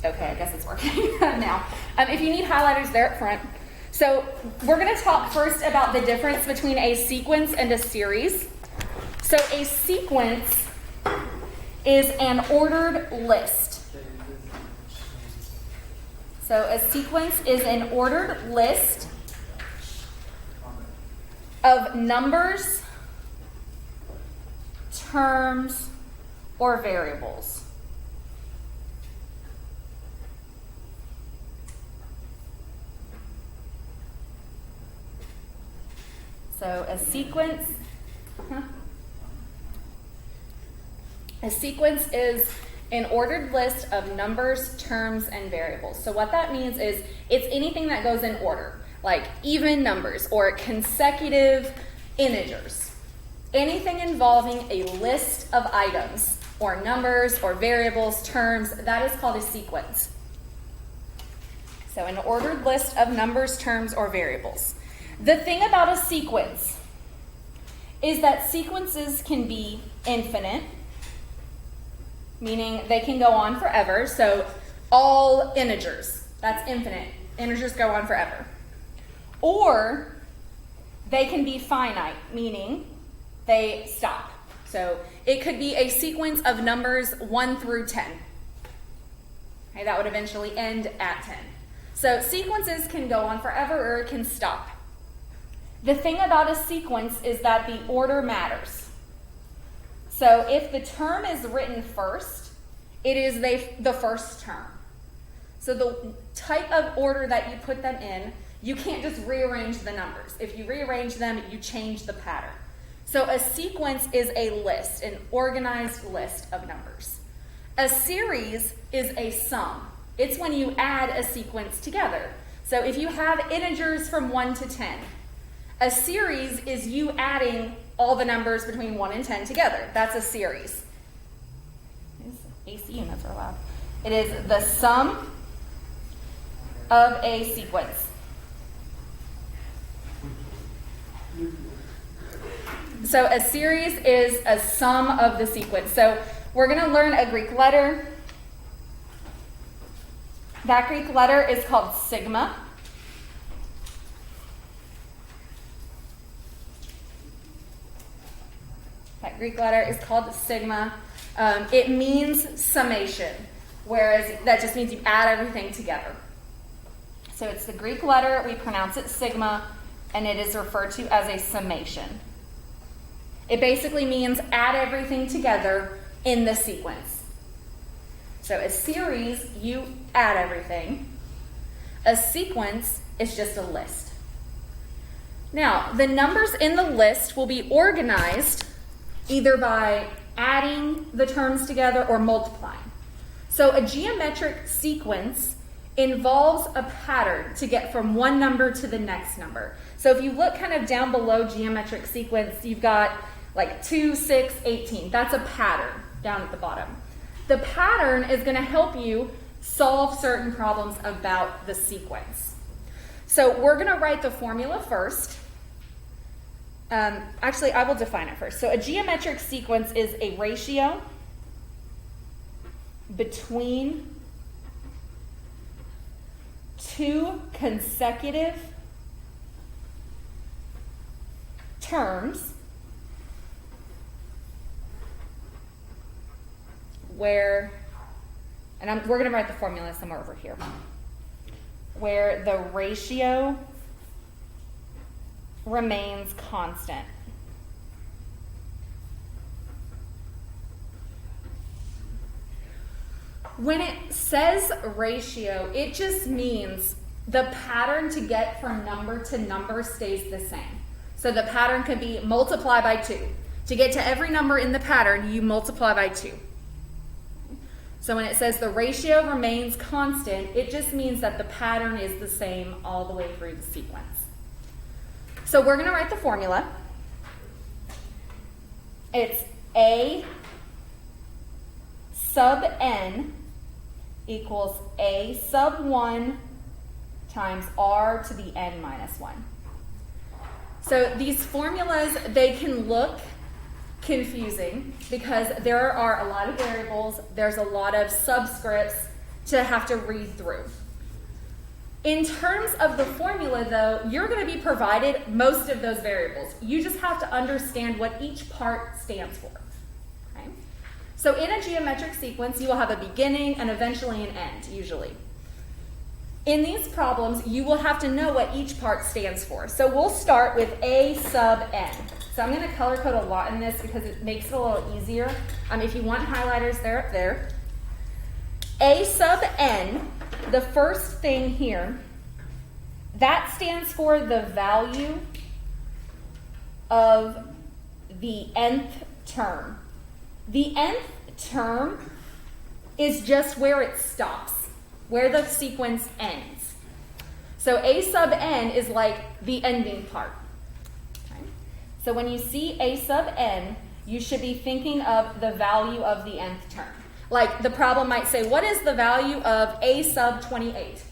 Okay, I guess it's working now. If you need highlighters, they're up front. So we're going to talk first about the difference between a sequence and a series. So a sequence is an ordered list. So a sequence is an ordered list of numbers, terms, or variables. So a sequence is an ordered list of numbers, terms, and variables. So what that means is it's anything that goes in order, like even numbers or consecutive integers. Anything involving a list of items or numbers or variables, terms, that is called a sequence. So an ordered list of numbers, terms, or variables. The thing about a sequence is that sequences can be infinite, meaning they can go on forever. So all integers, that's infinite. Integers go on forever. Or they can be finite, meaning they stop. So it could be a sequence of numbers 1 through 10. Okay, that would eventually end at 10. So sequences can go on forever or it can stop. The thing about a sequence is that the order matters. So if the term is written first, it is the first term. So the type of order that you put them in, you can't just rearrange the numbers. If you rearrange them, you change the pattern. So a sequence is a list, an organized list of numbers. A series is a sum. It's when you add a sequence together. So if you have integers from 1 to 10, a series is you adding all the numbers between 1 and 10 together. That's a series. These AC units are loud. It is the sum of a sequence. So a series is a sum of the sequence. So we're going to learn a Greek letter. That Greek letter is called sigma. That Greek letter is called sigma. It means summation, whereas that just means you add everything together. So it's the Greek letter, we pronounce it sigma, and it is referred to as a summation. It basically means add everything together in the sequence. So a series, you add everything. A sequence is just a list. Now, the numbers in the list will be organized either by adding the terms together or multiplying. So a geometric sequence involves a pattern to get from one number to the next number. So if you look kind of down below geometric sequence, you've got like 2, 6, 18. That's a pattern down at the bottom. The pattern is going to help you solve certain problems about the sequence. So we're going to write the formula first. Actually, I will define it first. So a geometric sequence is a ratio between two consecutive terms where, and we're going to write the formula somewhere over here, where the ratio remains constant. When it says ratio, it just means the pattern to get from number to number stays the same. So the pattern could be multiply by 2. To get to every number in the pattern, you multiply by 2. So when it says the ratio remains constant, it just means that the pattern is the same all the way through the sequence. So we're going to write the formula. It's A sub n equals A sub 1 times r to the n minus 1. So these formulas, they can look confusing because there are a lot of variables, there's a lot of subscripts, to have to read through. In terms of the formula, though, you're going to be provided most of those variables. You just have to understand what each part stands for. Okay? So in a geometric sequence, you will have a beginning and eventually an end, usually. In these problems, you will have to know what each part stands for. So we'll start with A sub n. So I'm going to color code a lot in this because it makes it a little easier. If you want highlighters, they're up there. A sub n, the first thing here, that stands for the value of the nth term. The nth term is just where it stops, where the sequence ends. So A sub n is like the ending part. Okay? So when you see A sub n, you should be thinking of the value of the nth term. Like the problem might say, what is the value of A sub 28?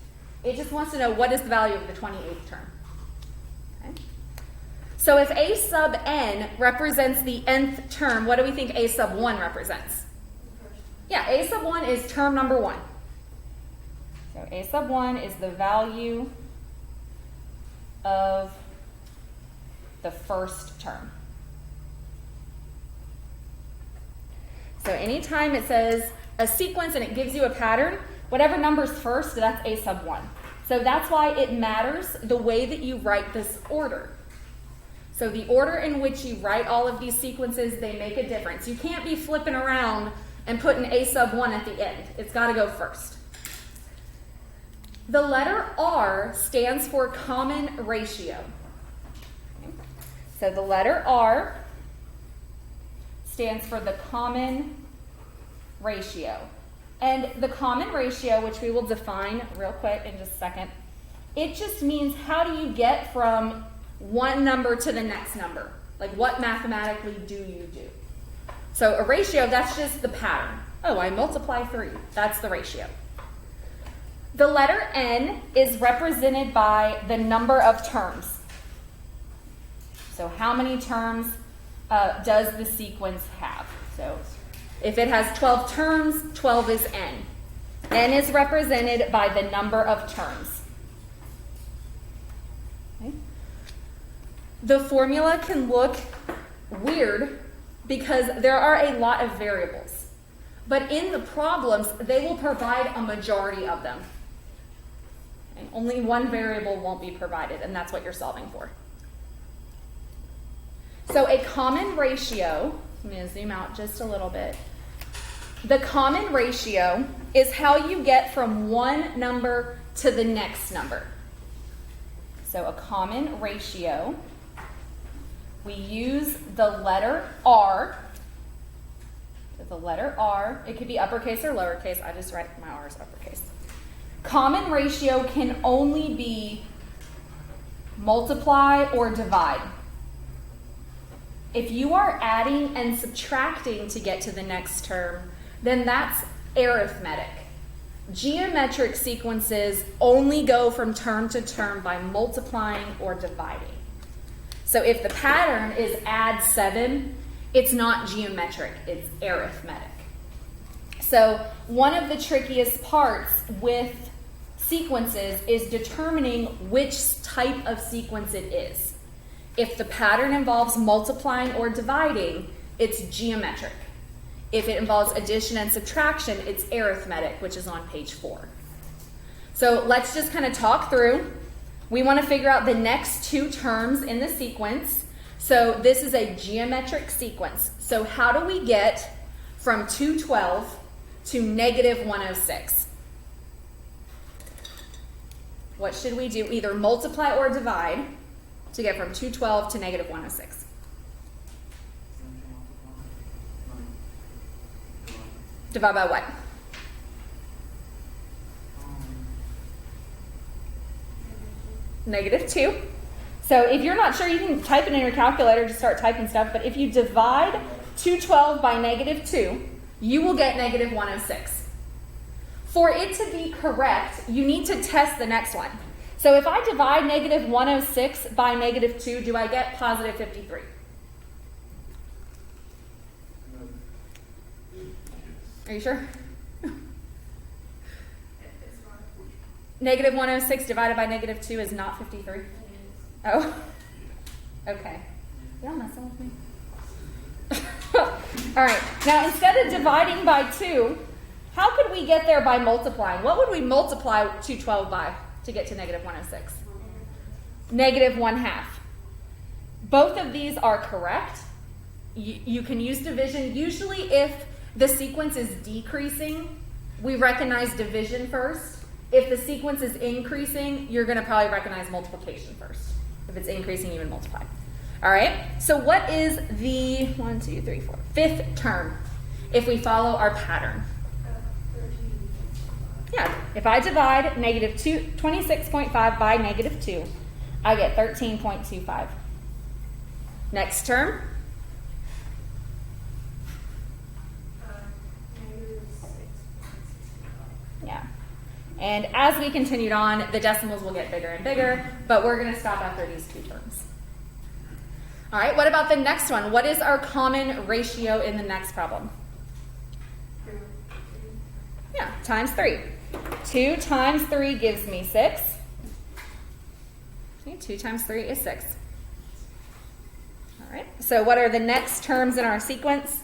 It just wants to know what is the value of the 28th term. Okay? So if A sub n represents the nth term, what do we think A sub 1 represents? Yeah, A sub 1 is term number 1. So A sub 1 is the value of the first term. So anytime it says a sequence and it gives you a pattern, whatever number's first, that's A sub 1. So that's why it matters the way that you write this order. So the order in which you write all of these sequences, they make a difference. You can't be flipping around and putting A sub 1 at the end. It's got to go first. The letter R stands for common ratio. Okay. So the letter R stands for the common ratio. And the common ratio, which we will define real quick in just a second, it just means how do you get from one number to the next number? Like what mathematically do you do? So a ratio, that's just the pattern. Oh, I multiply 3. That's the ratio. The letter N is represented by the number of terms. So how many terms does the sequence have? So if it has 12 terms, 12 is n. N is represented by the number of terms. Okay. The formula can look weird because there are a lot of variables. But in the problems, they will provide a majority of them. And only one variable won't be provided, and that's what you're solving for. So a common ratio, I'm going to zoom out just a little bit. The common ratio is how you get from one number to the next number. So a common ratio, we use the letter R. So the letter R, it could be uppercase or lowercase. I just write my R as uppercase. Common ratio can only be multiply or divide. If you are adding and subtracting to get to the next term, then that's arithmetic. Geometric sequences only go from term to term by multiplying or dividing. So if the pattern is add 7, it's not geometric, it's arithmetic. So one of the trickiest parts with sequences is determining which type of sequence it is. If the pattern involves multiplying or dividing, it's geometric. If it involves addition and subtraction, it's arithmetic, which is on page 4. So let's just kind of talk through. We want to figure out the next 2 terms in the sequence. So this is a geometric sequence. So how do we get from 212 to negative 106? What should we do? Either multiply or divide to get from 212 to negative 106. Divide by what? Negative 2. So if you're not sure, you can type it in your calculator, just start typing stuff. But if you divide 212 by negative 2, you will get negative 106. For it to be correct, you need to test the next one. So if I divide negative 106 by negative 2, do I get positive 53? Are you sure? Negative 106 divided by negative 2 is not 53? Oh, okay. Y'all messing with me? All right, now instead of dividing by 2, how could we get there by multiplying? What would we multiply 212 by to get to negative 106? Negative 1/2. Both of these are correct. You can use division. Usually if the sequence is decreasing, we recognize division first. If the sequence is increasing, you're going to probably recognize multiplication first. If it's increasing, you would multiply. All right, so what is the 5th term if we follow our pattern? Yeah, if I divide negative 26.5 by negative 2, I get 13.25. Next term? Yeah. And as we continued on, the decimals will get bigger and bigger, but we're going to stop after these 2 terms. All right, what about the next one? What is our common ratio in the next problem? Yeah, times 3. 2 times 3 gives me 6. Okay, 2 times 3 is 6. All right, so what are the next terms in our sequence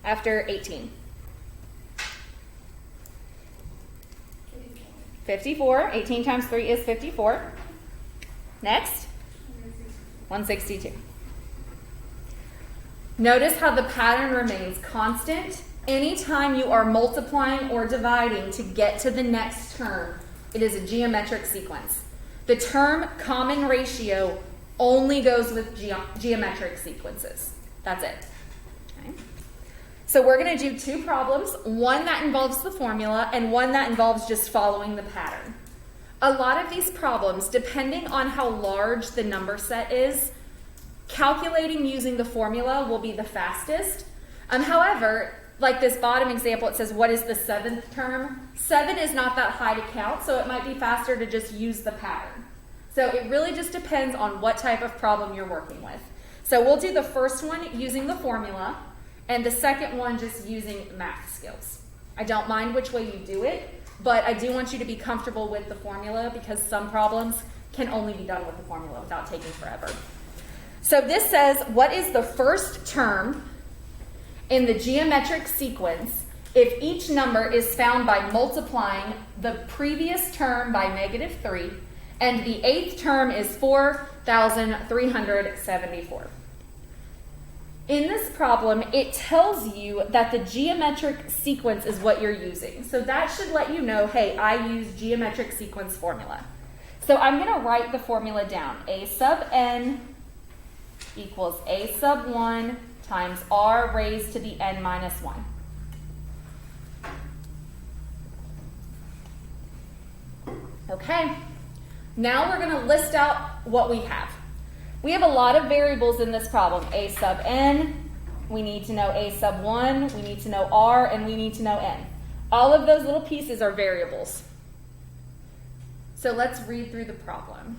after 18? 54. 18 times 3 is 54. Next, 162. Notice how the pattern remains constant. Anytime you are multiplying or dividing to get to the next term, it is a geometric sequence. The term common ratio only goes with geometric sequences. That's it. Okay. So we're going to do 2 problems, one that involves the formula and one that involves just following the pattern. A lot of these problems, depending on how large the number set is, calculating using the formula will be the fastest. However, like this bottom example, it says, what is the 7th term? 7 is not that high to count, so it might be faster to just use the pattern. So it really just depends on what type of problem you're working with. So we'll do the first one using the formula, and the second one just using math skills. I don't mind which way you do it, but I do want you to be comfortable with the formula because some problems can only be done with the formula without taking forever. So this says, what is the first term in the geometric sequence if each number is found by multiplying the previous term by negative 3, and the 8th term is 4,374. In this problem, it tells you that the geometric sequence is what you're using. So that should let you know, hey, I use geometric sequence formula. So I'm going to write the formula down. A sub n equals a sub 1 times r raised to the n minus 1. Okay, now we're going to list out what we have. We have a lot of variables in this problem. A sub n, we need to know a sub 1, we need to know r, and we need to know n. All of those little pieces are variables. So let's read through the problem.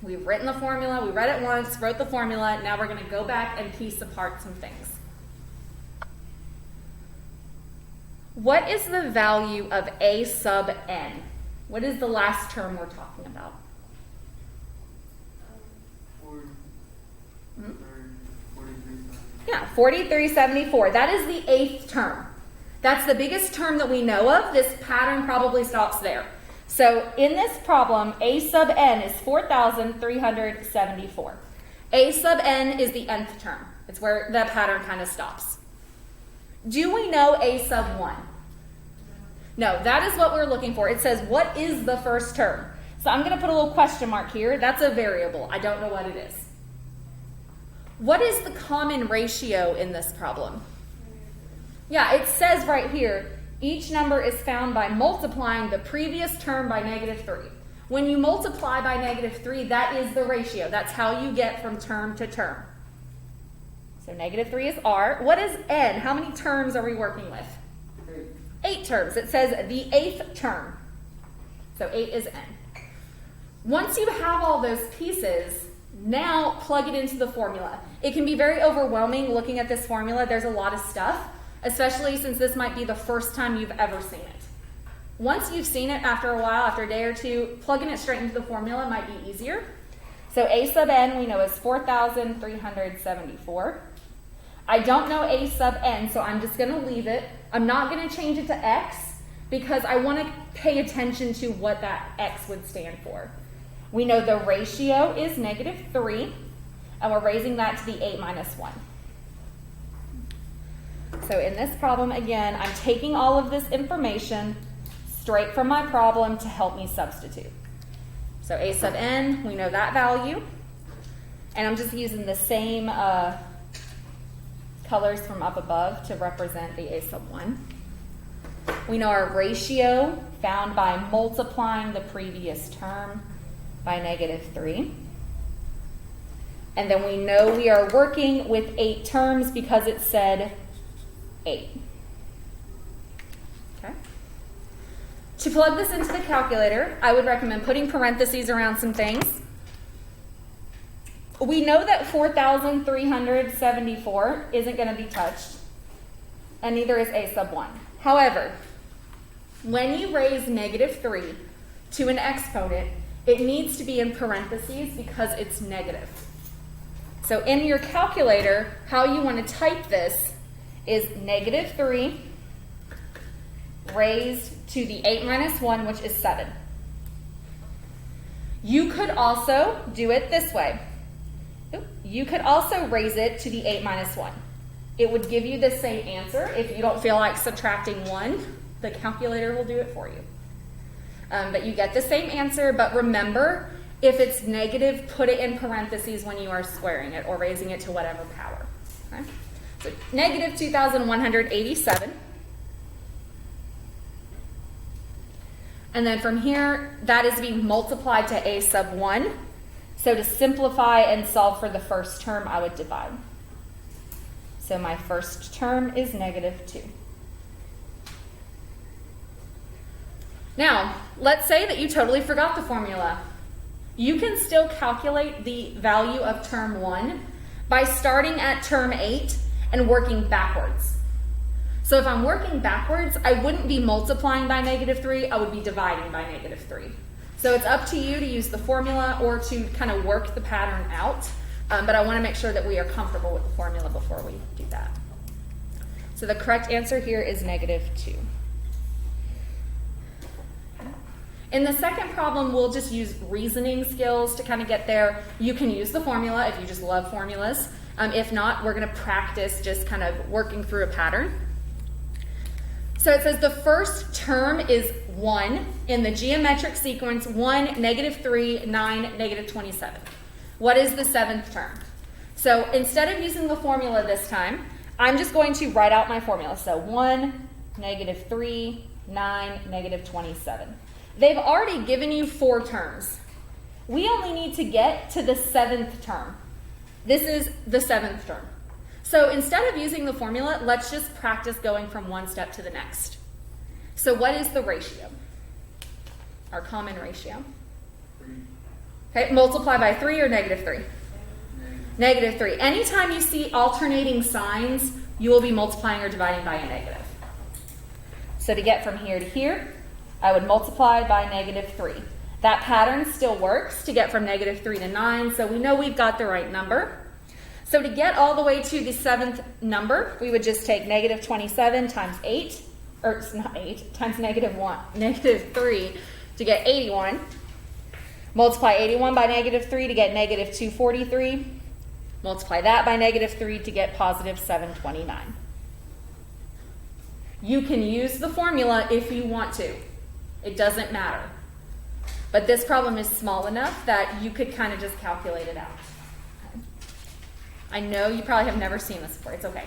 We've written the formula, we read it once, wrote the formula, now we're going to go back and piece apart some things. What is the value of a sub n? What is the last term we're talking about? Yeah, 4374. That is the 8th term. That's the biggest term that we know of. This pattern probably stops there. So in this problem, a sub n is 4,374. A sub n is the nth term. It's where the pattern kind of stops. Do we know a sub 1? No, that is what we're looking for. It says, what is the first term? So I'm going to put a little question mark here. That's a variable. I don't know what it is. What is the common ratio in this problem? Yeah, it says right here, each number is found by multiplying the previous term by negative 3. When you multiply by negative 3, that is the ratio. That's how you get from term to term. So negative 3 is r. What is n? How many terms are we working with? 8 terms. It says the 8th term. So 8 is n. Once you have all those pieces, now plug it into the formula. It can be very overwhelming looking at this formula. There's a lot of stuff, especially since this might be the first time you've ever seen it. Once you've seen it after a while, after a day or two, plugging it straight into the formula might be easier. So a sub n we know is 4,374. I don't know a sub n, so I'm just going to leave it. I'm not going to change it to x because I want to pay attention to what that x would stand for. We know the ratio is -3, and we're raising that to the 8 minus 1. So in this problem, again, I'm taking all of this information straight from my problem to help me substitute. So a sub n, we know that value. And I'm just using the same colors from up above to represent the a sub 1. We know our ratio found by multiplying the previous term by -3. And then we know we are working with 8 terms because it said 8. Okay. To plug this into the calculator, I would recommend putting parentheses around some things. We know that 4,374 isn't going to be touched, and neither is a sub 1. However, when you raise -3 to an exponent, it needs to be in parentheses because it's negative. So in your calculator, how you want to type this is -3 raised to the 8 minus 1, which is 7. You could also do it this way. You could also raise it to the 8 minus 1. It would give you the same answer. If you don't feel like subtracting 1, the calculator will do it for you. But you get the same answer, but remember, if it's negative, put it in parentheses when you are squaring it or raising it to whatever power. Okay? So negative 2,187. And then from here, that is being multiplied to a sub 1. So to simplify and solve for the first term, I would divide. So my first term is -2. Now, let's say that you totally forgot the formula. You can still calculate the value of term 1 by starting at term 8 and working backwards. So if I'm working backwards, I wouldn't be multiplying by -3, I would be dividing by -3. So it's up to you to use the formula or to kind of work the pattern out, but I want to make sure that we are comfortable with the formula before we do that. So the correct answer here is -2. In the second problem, we'll just use reasoning skills to kind of get there. You can use the formula if you just love formulas. If not, we're going to practice just kind of working through a pattern. So it says the first term is 1 in the geometric sequence 1, -3, 9, -27. What is the 7th term? So instead of using the formula this time, I'm just going to write out my formula. So 1, -3, 9, -27. They've already given you 4 terms. We only need to get to the 7th term. This is the 7th term. So instead of using the formula, let's just practice going from one step to the next. So what is the ratio? Our common ratio. Okay, multiply by 3 or -3? -3. Anytime you see alternating signs, you will be multiplying or dividing by a negative. So to get from here to here, I would multiply by -3. That pattern still works to get from -3 to 9, so we know we've got the right number. So to get all the way to the 7th number, we would just take -27 times 8, or not 8, times -3 to get 81. Multiply 81 by -3 to get -243. Multiply that by -3 to get positive 729. You can use the formula if you want to. It doesn't matter. But this problem is small enough that you could kind of just calculate it out. I know you probably have never seen this before. It's okay.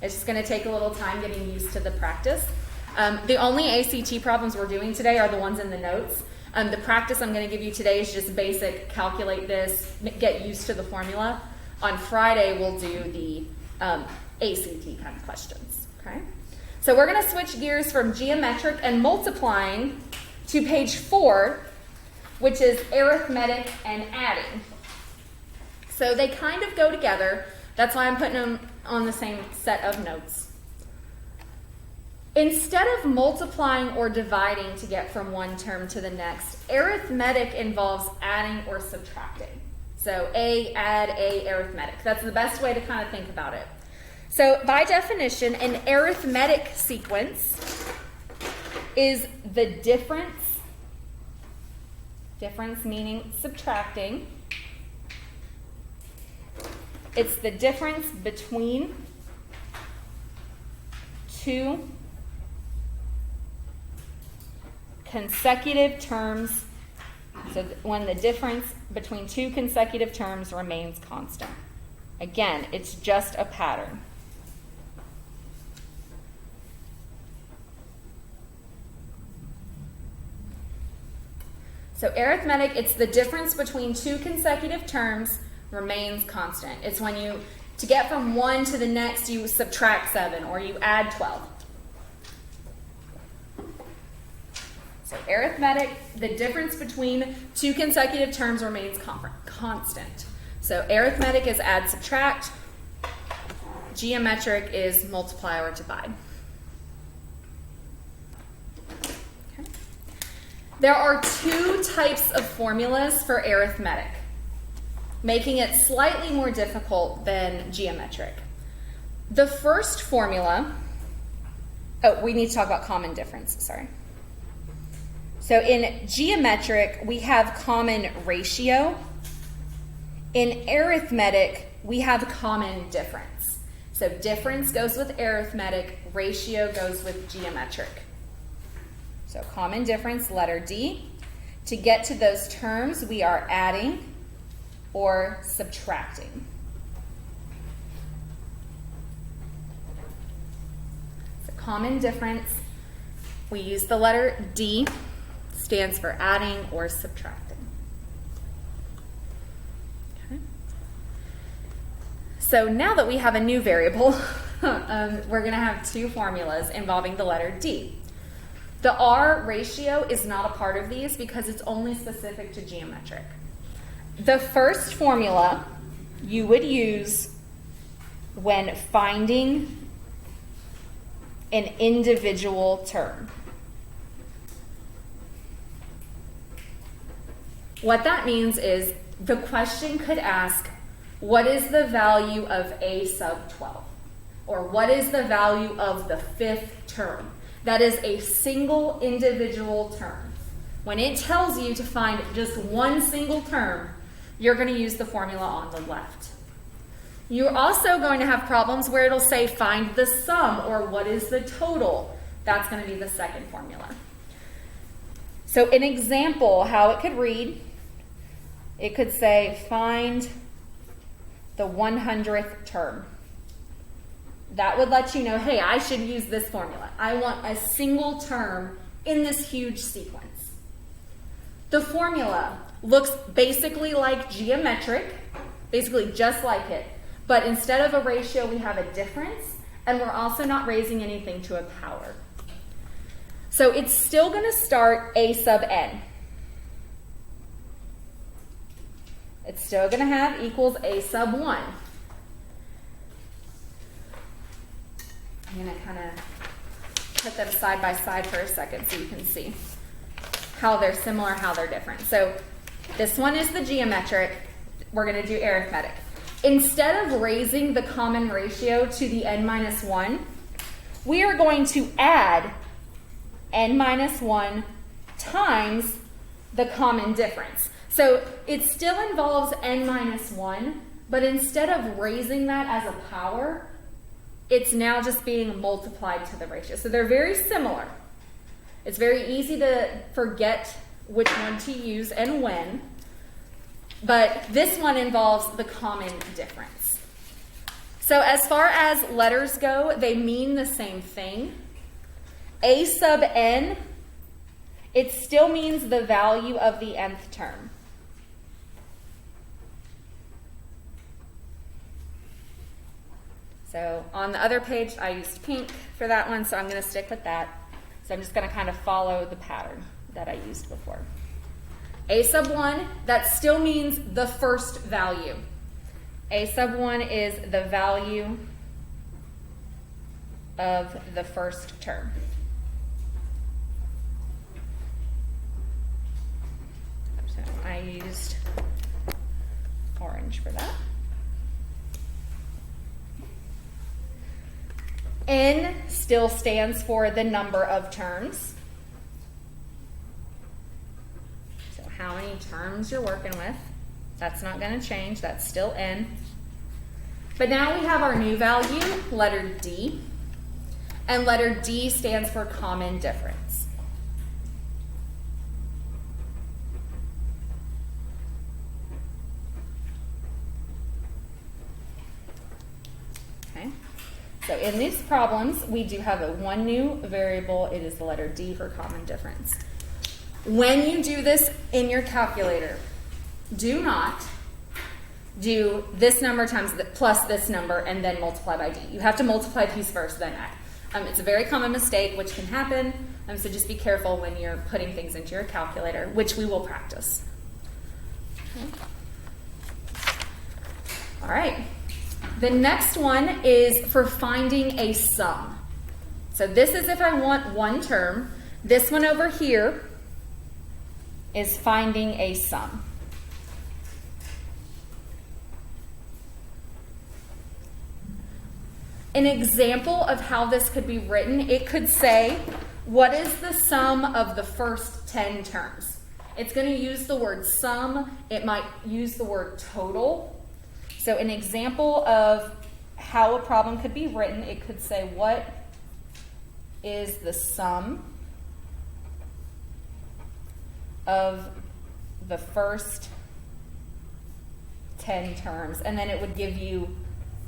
It's just going to take a little time getting used to the practice. The only ACT problems we're doing today are the ones in the notes. The practice I'm going to give you today is just basic, calculate this, get used to the formula. On Friday, we'll do the ACT kind of questions. Okay? So we're going to switch gears from geometric and multiplying to page 4, which is arithmetic and adding. So they kind of go together. That's why I'm putting them on the same set of notes. Instead of multiplying or dividing to get from one term to the next, arithmetic involves adding or subtracting. So A, add, A, arithmetic. That's the best way to kind of think about it. So by definition, an arithmetic sequence is the difference meaning subtracting. It's the difference between two consecutive terms, so when the difference between two consecutive terms remains constant. Again, it's just a pattern. So arithmetic, it's the difference between two consecutive terms remains constant. It's when you, to get from one to the next, you subtract 7 or you add 12. So arithmetic, the difference between two consecutive terms remains constant. So arithmetic is add, subtract. Geometric is multiply or divide. Okay. There are two types of formulas for arithmetic, making it slightly more difficult than geometric. The first formula, we need to talk about common difference, sorry. So in geometric, we have common ratio. In arithmetic, we have common difference. So difference goes with arithmetic, ratio goes with geometric. So common difference, letter D. To get to those terms, we are adding or subtracting. So common difference, we use the letter D, stands for adding or subtracting. Okay. So now that we have a new variable, we're going to have two formulas involving the letter D. The R ratio is not a part of these because it's only specific to geometric. The first formula you would use when finding an individual term. What that means is the question could ask, what is the value of A sub 12? Or what is the value of the fifth term? That is a single individual term. When it tells you to find just one single term, you're going to use the formula on the left. You're also going to have problems where it'll say find the sum or what is the total. That's going to be the second formula. So an example, how it could read, it could say find the 100th term. That would let you know, hey, I should use this formula. I want a single term in this huge sequence. The formula looks basically like geometric, basically just like it, but instead of a ratio, we have a difference, and we're also not raising anything to a power. So it's still going to start A sub n. It's still going to have equals A sub 1. I'm going to kind of put them side by side for a second so you can see how they're similar, how they're different. So this one is the geometric. We're going to do arithmetic. Instead of raising the common ratio to the n minus 1, we are going to add n minus 1 times the common difference. So it still involves n minus 1, but instead of raising that as a power, it's now just being multiplied to the ratio. So they're very similar. It's very easy to forget which one to use and when, but this one involves the common difference. So as far as letters go, they mean the same thing. A sub n, it still means the value of the nth term. So on the other page, I used pink for that one, so I'm going to stick with that. So I'm just going to kind of follow the pattern that I used before. A sub 1, that still means the first value. A sub 1 is the value of the first term. used orange for that. N still stands for the number of terms. So how many terms you're working with. That's not going to change. That's still N. But now we have our new value, letter D. And letter D stands for common difference. Okay. So in these problems, we do have one new variable. It is the letter D for common difference. When you do this in your calculator, do not do this number times plus this number and then multiply by D. You have to multiply these first, then add. It's a very common mistake, which can happen. So just be careful when you're putting things into your calculator, which we will practice. Okay. All right. The next one is for finding a sum. So this is if I want one term. This one over here is finding a sum. An example of how this could be written, it could say, what is the sum of the first 10 terms? It's going to use the word sum. It might use the word total. So an example of how a problem could be written, it could say, what is the sum of the first 10 terms? And then it would give you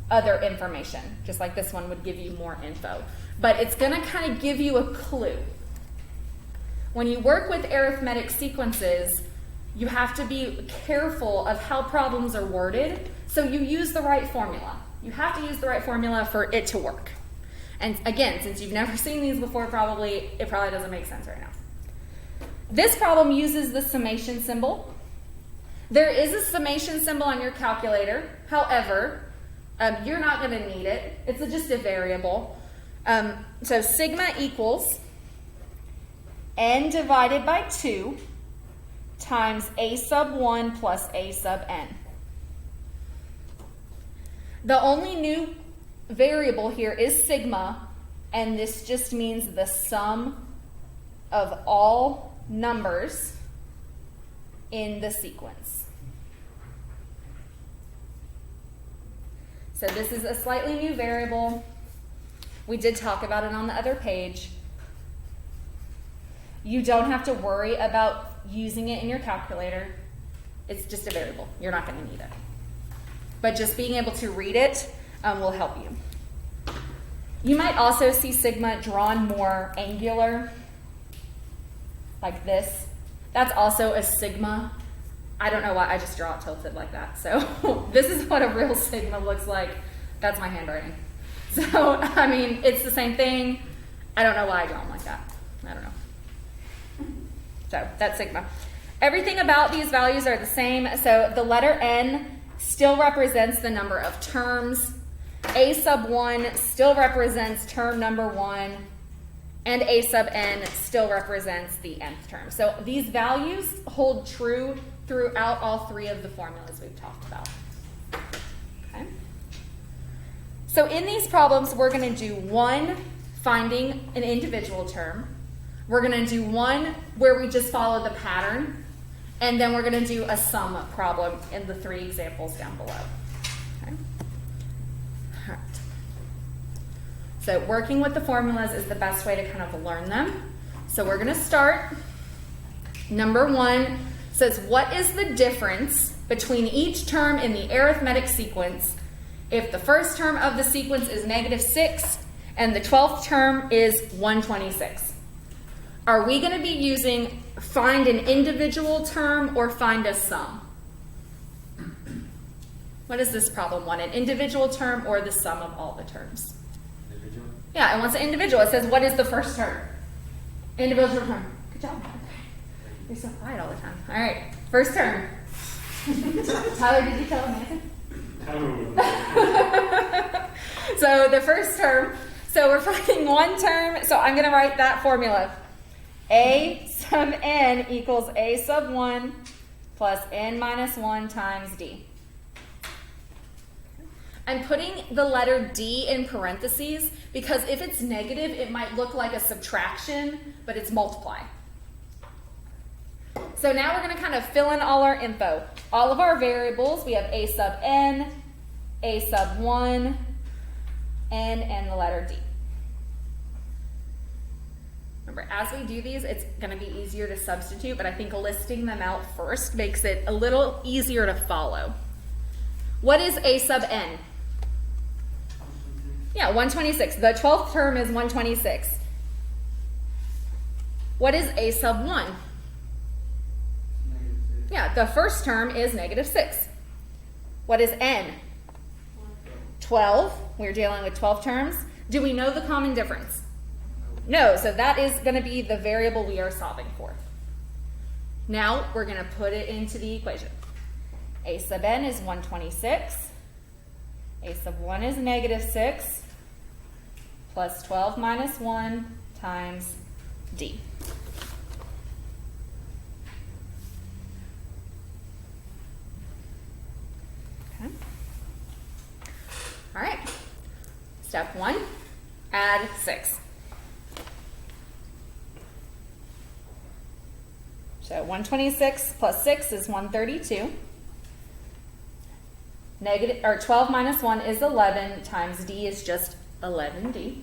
other information, just like this one would give you more info. But it's going to kind of give you a clue. When you work with arithmetic sequences, you have to be careful of how problems are worded, so you use the right formula. You have to use the right formula for it to work. And again, since you've never seen these before, it probably doesn't make sense right now. This problem uses the summation symbol. There is a summation symbol on your calculator. However, you're not going to need it. It's just a variable. So sigma equals n divided by 2 times a sub 1 plus a sub n. The only new variable here is sigma, and this just means the sum of all numbers in the sequence. So this is a slightly new variable. We did talk about it on the other page. You don't have to worry about using it in your calculator. It's just a variable. You're not going to need it. But just being able to read it will help you. You might also see sigma drawn more angular, like this. That's also a sigma. I don't know why I just draw it tilted like that. So this is what a real sigma looks like. That's my handwriting. So, I mean, it's the same thing. I don't know why I draw them like that. I don't know. So that's sigma. Everything about these values are the same. So the letter N still represents the number of terms. A sub 1 still represents term number 1. And a sub n still represents the nth term. So these values hold true throughout all three of the formulas we've talked about. Okay. So in these problems, we're going to do one finding an individual term. We're going to do one where we just follow the pattern. And then we're going to do a sum problem in the three examples down below. Okay. All right. So working with the formulas is the best way to kind of learn them. So we're going to start. Number 1 says, what is the difference between each term in the arithmetic sequence if the first term of the sequence is -6 and the 12th term is 126? Are we going to be using find an individual term or find a sum? What is this problem want? An individual term or the sum of all the terms? Individual. Yeah, it wants an individual. It says, what is the first term? Individual term. Good job. You're so quiet all the time. All right, first term. Tyler, did you tell Amanda? So the first term, so we're finding one term, so I'm going to write that formula. A sub n equals a sub 1 plus n minus 1 times d. I'm putting the letter D in parentheses because if it's negative, it might look like a subtraction, but it's multiply. So now we're going to kind of fill in all our info. All of our variables, we have a sub n, a sub 1, n, and the letter D. Remember, as we do these, it's going to be easier to substitute, but I think listing them out first makes it a little easier to follow. What is a sub n? Yeah, 126. The 12th term is 126. What is a sub 1? Yeah, the first term is negative 6. What is n? 12. We're dealing with 12 terms. Do we know the common difference? No, so that is going to be the variable we are solving for. Now we're going to put it into the equation. A sub n is 126. A sub 1 is negative 6 plus 12 minus 1 times d. Okay. All right. Step 1, add 6. So 126 plus 6 is 132. Negative, or 12 minus 1 is 11 times d is just 11d.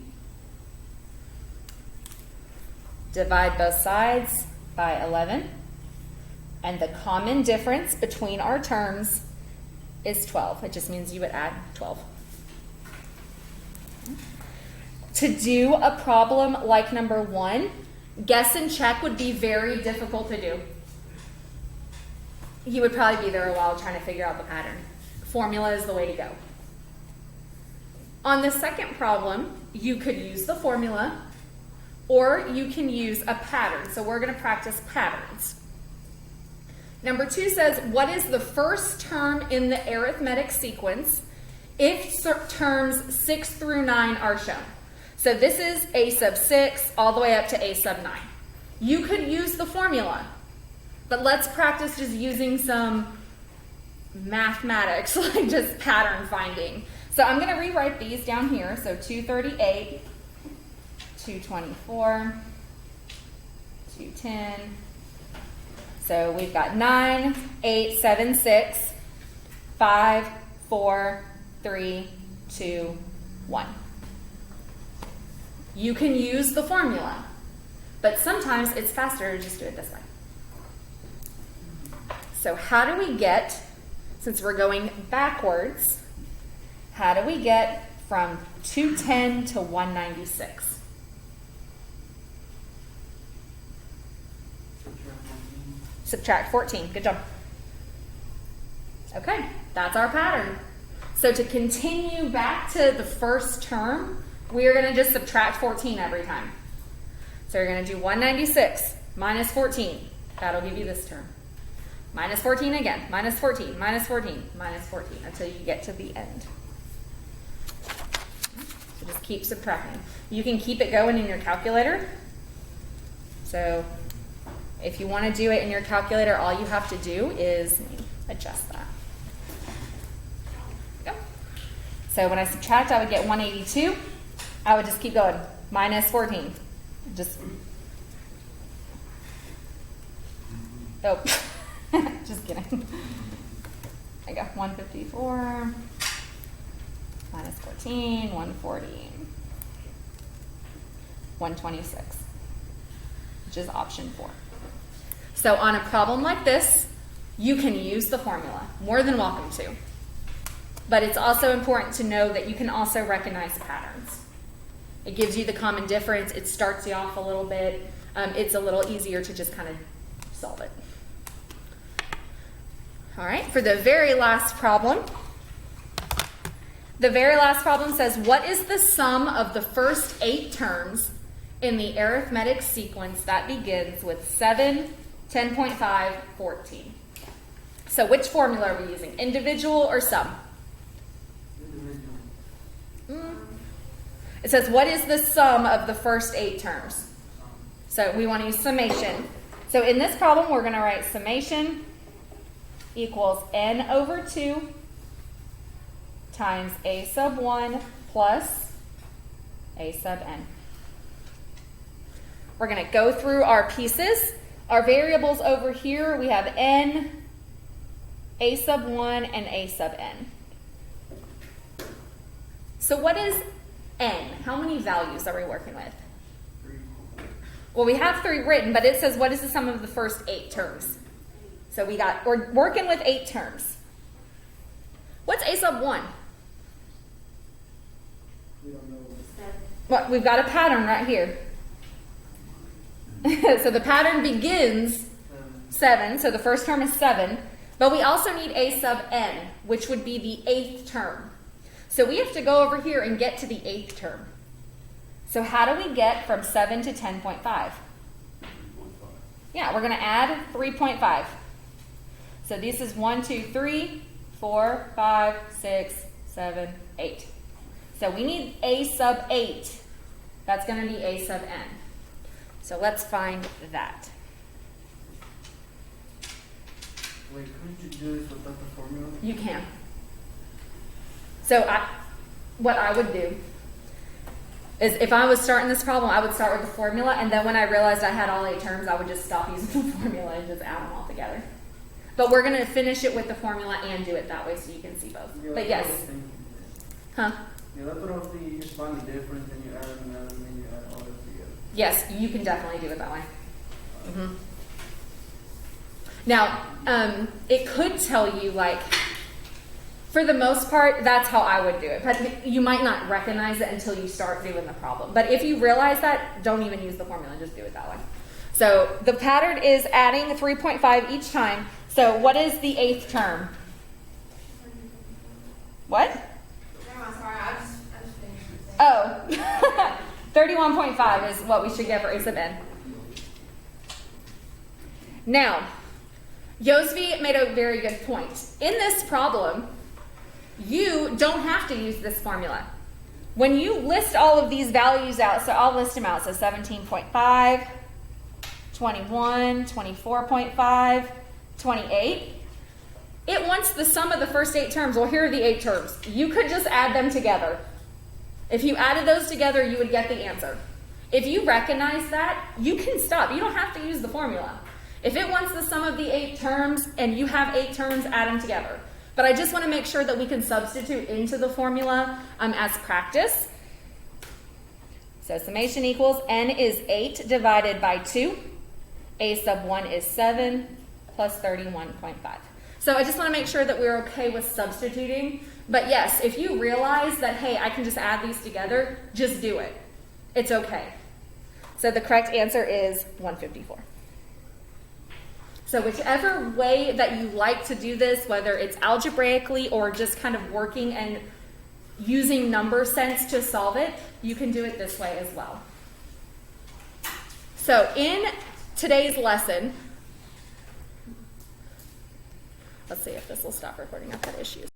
Divide both sides by 11. And the common difference between our terms is 12. It just means you would add 12. To do a problem like number 1, guess and check would be very difficult to do. You would probably be there a while trying to figure out the pattern. Formula is the way to go. On the second problem, you could use the formula or you can use a pattern. So we're going to practice patterns. Number 2 says, what is the first term in the arithmetic sequence if terms 6 through 9 are shown? So this is a sub 6 all the way up to a sub 9. You could use the formula, but let's practice just using some mathematics, like just pattern finding. So I'm going to rewrite these down here. So 238, 224, 210. So we've got 9, 8, 7, 6, 5, 4, 3, 2, 1. You can use the formula, but sometimes it's faster to just do it this way. So how do we get, since we're going backwards, how do we get from 210 to 196? Subtract 14. Good job. Okay, that's our pattern. So to continue back to the first term, we are going to just subtract 14 every time. So you're going to do 196 minus 14. That'll give you this term. Minus 14 again. Minus 14, minus 14, minus 14 until you get to the end. So just keep subtracting. You can keep it going in your calculator. So if you want to do it in your calculator, all you have to do is adjust that. Go. So when I subtract, I would get 182. I would just keep going. Minus 14. Just. Oh. Just kidding. I got 154. Minus 14. 140. 126. Which is option 4. So on a problem like this, you can use the formula. More than welcome to. But it's also important to know that you can also recognize patterns. It gives you the common difference. It starts you off a little bit. It's a little easier to just kind of solve it. All right, for the very last problem. The very last problem says, what is the sum of the first 8 terms in the arithmetic sequence that begins with 7, 10.5, 14? So which formula are we using? Individual or sum? It says, what is the sum of the first 8 terms? So we want to use summation. So in this problem, we're going to write summation equals n over 2 times a sub 1 plus a sub n. We're going to go through our pieces. Our variables over here, we have n, a sub 1, and a sub n. So what is n? How many values are we working with? Well, we have 3 written, but it says what is the sum of the first 8 terms? So we're working with 8 terms. What's a sub 1? We don't know. Well, we've got a pattern right here. So the pattern begins 7, so the first term is 7, but we also need a sub n, which would be the 8th term. So we have to go over here and get to the 8th term. So how do we get from 7 to 10.5? Yeah, we're going to add 3.5. So this is 1, 2, 3, 4, 5, 6, 7, 8. So we need a sub 8. That's going to be a sub n. So let's find that. Wait, couldn't you do this without the formula? You can. So what I would do is if I was starting this problem, I would start with the formula, and then when I realized I had all 8 terms, I would just stop using the formula and just add them all together. But we're going to finish it with the formula and do it that way so you can see both. Yeah, But yes. Huh? Yeah, that's what I was thinking. You just find the difference and you add them and then you add all this together. Yes, you can definitely do it that way. Mm-hmm. Now, it could tell you, like, for the most part, that's how I would do it. But you might not recognize it until you start doing the problem. But if you realize that, don't even use the formula. Just do it that way. So the pattern is adding 3.5 each time. So what is the 8th term? What? Sorry, I just finished. Oh, 31.5 is what we should get for a sub n. Now, Yosvi made a very good point. In this problem, you don't have to use this formula. When you list all of these values out, so I'll list them out, so 17.5, 21, 24.5, 28, it wants the sum of the first 8 terms. Well, here are the 8 terms. You could just add them together. If you added those together, you would get the answer. If you recognize that, you can stop. You don't have to use the formula. If it wants the sum of the 8 terms and you have 8 terms, add them together. But I just want to make sure that we can substitute into the formula as practice. So summation equals n is 8 divided by 2. A sub 1 is 7 plus 31.5. So I just want to make sure that we're okay with substituting. But yes, if you realize that, hey, I can just add these together, just do it. It's okay. So the correct answer is 154. So whichever way that you like to do this, whether it's algebraically or just kind of working and using number sense to solve it, you can do it this way as well. So in today's lesson, let's see if this will stop recording. I've had issues.